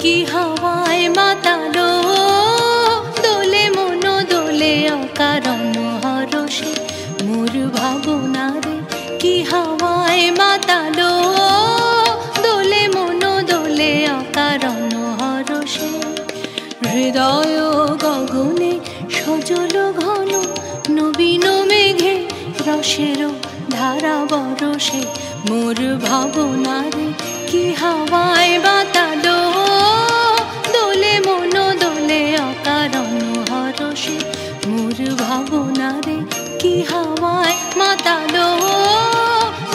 কি হাওয়ায় মাতালো দোলে মন দোলে অকারণ হরষে মোর ভাবনারে কি হাওয়ায় মাতালো দোলে মন দোলে অকারণ হরষে হৃদয় গগনে সজল ঘন নবীন মেঘে রসের ধারা বরষে মোর ভাবনারে কি হাওয়ায় মাতালো দোলে মন দোলে অকারণ হরষে মোর ভাবনারে কি হাওয়ায় মাতালো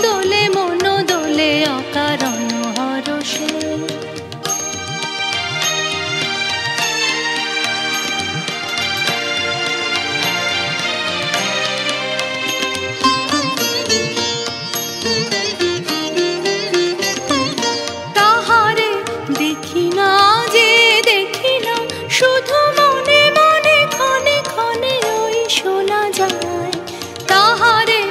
দোলে মন দোলে অকারণ হরষে শুধু মনে মনে ক্ষণে ক্ষণে ওই শোনা যায় তাহারে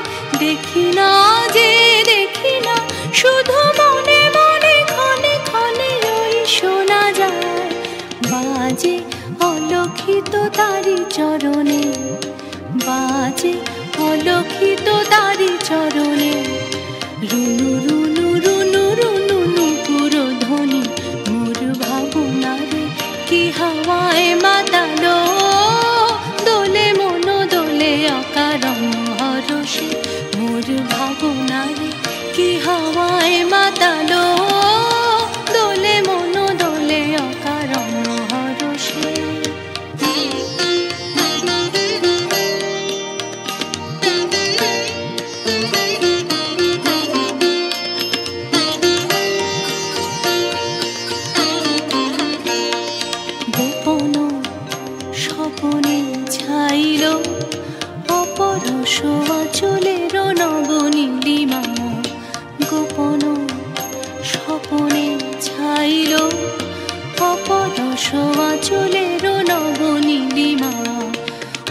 দেখি না যে দেখি না শুধু মনে মনে ক্ষণে ক্ষণে ওই শোনা যায় বাজে অলক্ষিত তারি চরণে বাজে অলক্ষিত তারি চরণে রুনু রুনু রুনু রুনু নুপুর ধ্বনি মোর ভাবনারে কি হাওয়ায় মাতালো দোলে মন দোলে অকারণ হরষে মোর ভাবনারে কি হাওয়ায় মাতালো দোলে মন দোলে অকারণ হরষে গোপন স্বপনে ছাইল অপরশ আঁচলের নবনীলিমা গোপন স্বপনে ছাইল অপরশ আঁচলের নবনীলিমা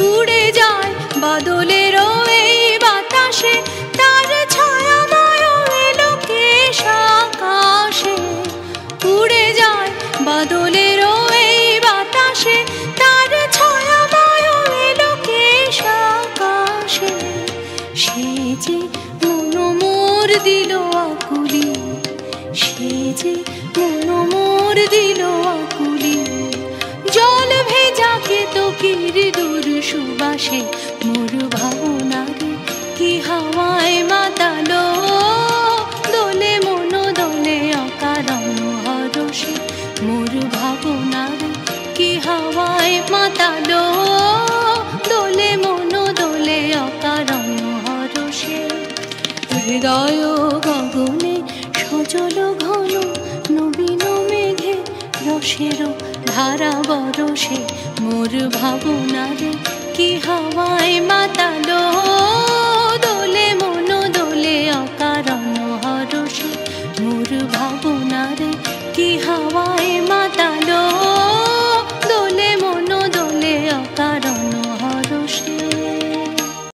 উড়ে যায় বাদলের এই বাতাসে তার ছায়াময় এলোকেশ আকাশে উড়ে যায় বাদলের এই বাতাসে তার ছায়াময় এলোকেশ আকাশে সে যে মন মোর দিল আকুলি সে যে মন মোর দিল আকুলি জল ভেজা কেতকীর দূর সুবাসে মোর ভাবনারে কি হাওয়ায় মাতালো দোলে মন দোলে অকারণ হরষে মোর ভাবনারে কি হাওয়ায় মাতালো দোলে মন দোলে অকারণ হরষে হৃদয় গগনে সজল ঘন নবীন মেঘে রসের ধারা বরষে মোর ভাবনারে কি হাওয়ায় মাতালো